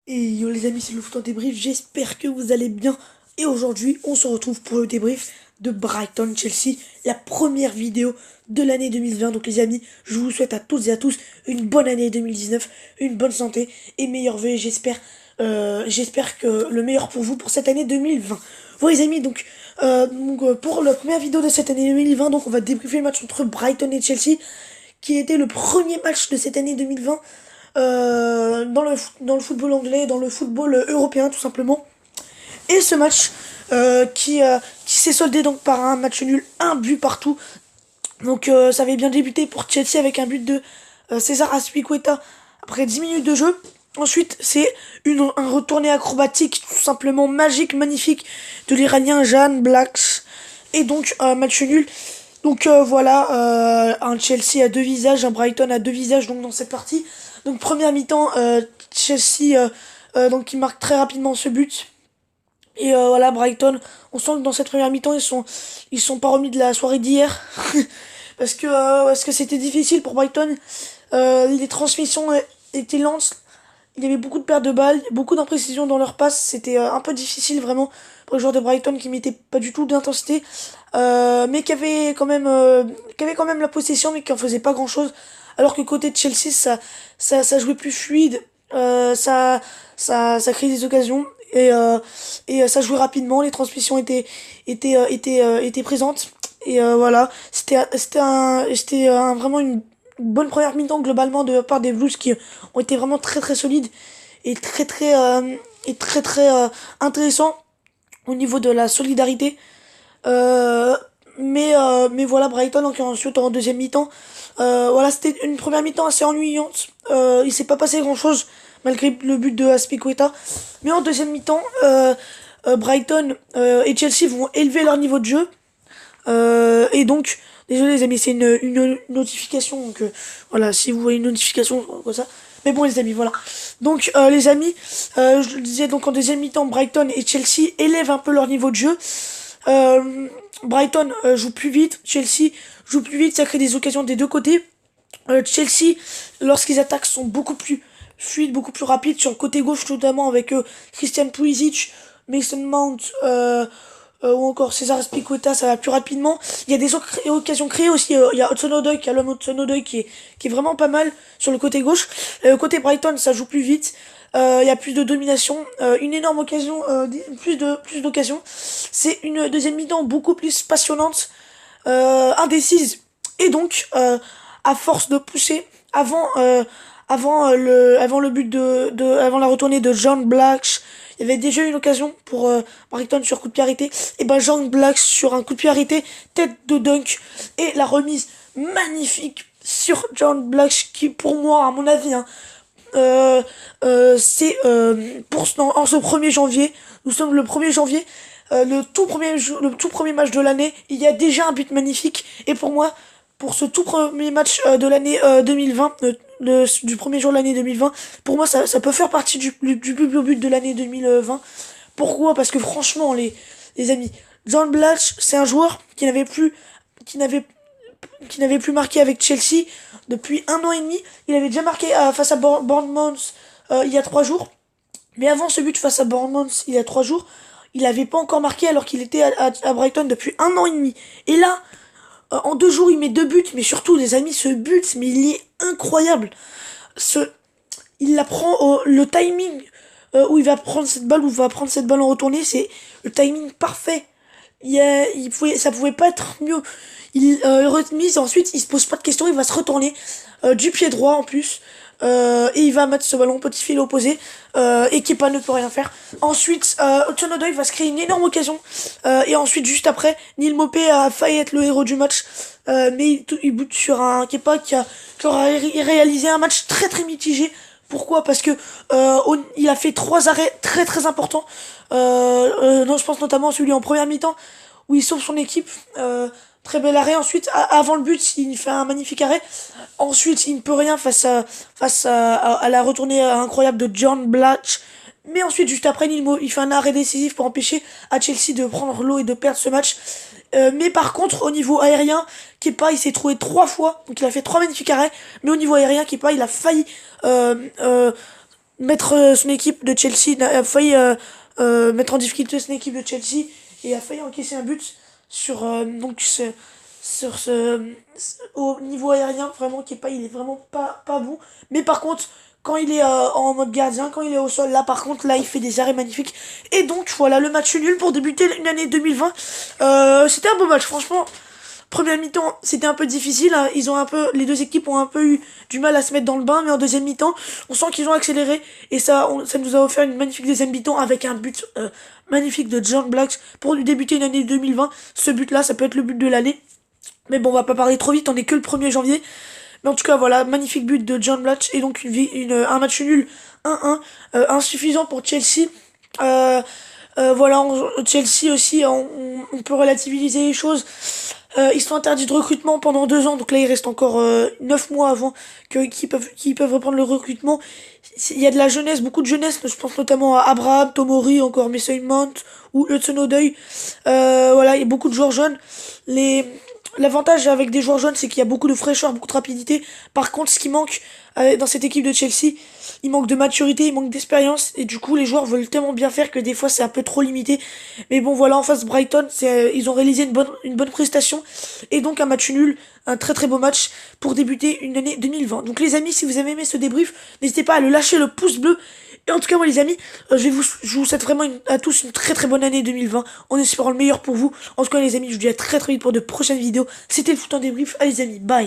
Et yo les amis, c'est le foot en débrief, j'espère que vous allez bien. Et aujourd'hui, on se retrouve pour le débrief de Brighton-Chelsea, la première vidéo de l'année 2020. Donc les amis, je vous souhaite à toutes et à tous une bonne année 2019, une bonne santé et meilleurs vœux. J'espère que le meilleur pour vous pour cette année 2020. Voilà les amis, pour la première vidéo de cette année 2020, donc on va débriefer le match entre Brighton et Chelsea, qui était le premier match de cette année 2020 dans le football anglais, dans le football européen tout simplement. Et ce match qui s'est soldé donc par un match nul, un but partout. Donc ça avait bien débuté pour Chelsea avec un but de César Azpilicueta après 10 minutes de jeu. Ensuite, c'est un retourné acrobatique tout simplement magique, magnifique de l'Iranien Jan Blaks. Et donc, match nul. Donc un Chelsea à deux visages, un Brighton à deux visages donc dans cette partie. Donc première mi-temps, Chelsea donc qui marque très rapidement ce but. Et voilà, Brighton, on sent que dans cette première mi-temps, ils sont pas remis de la soirée d'hier. Parce que c'était difficile pour Brighton. Les transmissions étaient lentes. Il y avait beaucoup de pertes de balles, beaucoup d'imprécisions dans leurs passes. C'était un peu difficile vraiment pour les joueurs de Brighton qui mettaient pas du tout d'intensité, mais qui avaient quand même la possession, mais qui en faisaient pas grand chose. Alors que côté de Chelsea, ça jouait plus fluide, ça créait des occasions et ça jouait rapidement. Les transmissions étaient présentes et voilà. Vraiment une bonne première mi-temps globalement de la part des Blues qui ont été vraiment très très solides et très intéressants au niveau de la solidarité. Euh, mais voilà, Brighton donc ensuite en deuxième mi-temps, voilà, c'était une première mi-temps assez ennuyante. Il s'est pas passé grand chose malgré le but de Aspilicueta, mais en deuxième mi-temps, Brighton et Chelsea vont élever leur niveau de jeu. Et donc, désolé les amis, c'est une notification. Donc voilà, si vous voyez une notification comme ça. Mais bon les amis, voilà. Donc les amis, je le disais donc en deuxième mi-temps, Brighton et Chelsea élèvent un peu leur niveau de jeu. Brighton joue plus vite, Chelsea joue plus vite, ça crée des occasions des deux côtés. Chelsea, lorsqu'ils attaquent, sont beaucoup plus fluides, beaucoup plus rapides sur le côté gauche, notamment avec Christian Pulisic, Mason Mount, ou encore César Azpilicueta, ça va plus rapidement. Il y a des occasions créées aussi. Il y a Hudson-Odoi, qui a l'homme Hudson-Odoi qui est vraiment pas mal sur le côté gauche. Côté Brighton, ça joue plus vite. Il y a plus de domination, une énorme occasion, plus d'occasions. C'est une deuxième mi-temps beaucoup plus passionnante, indécise. Et donc, à force de pousser avant le but avant la retournée de John Black, il y avait déjà eu une occasion pour Brighton sur coup de pied arrêté. Et ben John Black sur un coup de pied arrêté, tête de dunk et la remise magnifique sur John Black qui pour moi à mon avis hein, c'est en ce 1er janvier, nous sommes le 1er janvier, le tout premier match de l'année, il y a déjà un but magnifique et pour moi pour ce tout premier match de l'année 2020, du premier jour de l'année 2020, pour moi ça peut faire partie du plus beau but de l'année 2020. Pourquoi? Parce que franchement les amis, John Blatch c'est un joueur qui n'avait qui n'avait plus marqué avec Chelsea depuis un an et demi. Il avait déjà marqué face à Bournemouth il y a 3 jours. Mais avant ce but face à Bournemouth il y a 3 jours, il n'avait pas encore marqué alors qu'il était à Brighton depuis un an et demi. Et là, en 2 jours, il met 2 buts. Mais surtout, les amis, ce but, mais il est incroyable. Ce, il la prend le timing où il va prendre cette balle, où il va prendre cette balle en retournée, c'est le timing parfait. Ça pouvait pas être mieux. Il remise, ensuite il se pose pas de questions, il va se retourner du pied droit en plus. Et il va mettre ce ballon petit fil opposé et Kepa ne peut rien faire. Ensuite, Hudson-Odoi va se créer une énorme occasion et ensuite juste après, Neil Maupay a failli être le héros du match, mais il bute sur un Kepa qui aura réalisé un match très très mitigé. Pourquoi? Parce que il a fait 3 arrêts très très importants. Non, je pense notamment à celui en première mi-temps où il sauve son équipe. Très bel arrêt. Ensuite, avant le but, il fait un magnifique arrêt. Ensuite, il ne peut rien à la retournée incroyable de John Blatch. Mais ensuite, juste après, il fait un arrêt décisif pour empêcher à Chelsea de prendre l'eau et de perdre ce match. Mais par contre, au niveau aérien, Kepa, il s'est trouvé 3 fois. Donc il a fait 3 magnifiques arrêts. Mais au niveau aérien, Kepa, il a failli euh, euh, mettre son équipe de Chelsea, a failli mettre en difficulté son équipe de Chelsea et a failli encaisser un but sur au niveau aérien vraiment qui est pas il est vraiment pas bon. Mais par contre quand il est en mode gardien, quand il est au sol, là par contre là il fait des arrêts magnifiques. Et donc voilà le match nul pour débuter une année 2020. C'était un beau match franchement. Première mi-temps, c'était un peu difficile, hein. Les deux équipes ont un peu eu du mal à se mettre dans le bain, mais en deuxième mi-temps, on sent qu'ils ont accéléré et ça nous a offert une magnifique deuxième mi-temps avec un but magnifique de John Blacks pour débuter une année 2020. Ce but-là, ça peut être le but de l'année. Mais bon, on va pas parler trop vite, on est que le 1er janvier. Mais en tout cas, voilà, magnifique but de John Black et donc un match nul 1-1, insuffisant pour Chelsea. Voilà, Chelsea aussi, on peut relativiser les choses. Ils sont interdits de recrutement pendant 2 ans, donc là il reste encore 9 mois avant qu'ils peuvent reprendre le recrutement. Il y a de la jeunesse, beaucoup de jeunesse, je pense notamment à Abraham, Tomori, encore Mason Mount ou Hudson-Odoi. Voilà, il y a beaucoup de joueurs jeunes. L'avantage avec des joueurs jeunes, c'est qu'il y a beaucoup de fraîcheur, beaucoup de rapidité. Par contre, ce qui manque dans cette équipe de Chelsea, il manque de maturité, il manque d'expérience. Et du coup, les joueurs veulent tellement bien faire que des fois, c'est un peu trop limité. Mais bon, voilà, en face, Brighton, ils ont réalisé une bonne prestation. Et donc, un match nul, un très très beau match pour débuter une année 2020. Donc les amis, si vous avez aimé ce débrief, n'hésitez pas à le lâcher le pouce bleu. Et en tout cas, moi les amis, je vous souhaite vraiment à tous une très très bonne année 2020, en espérant le meilleur pour vous. En tout cas les amis, je vous dis à très très vite pour de prochaines vidéos. C'était le foot en débrief, allez les amis, bye.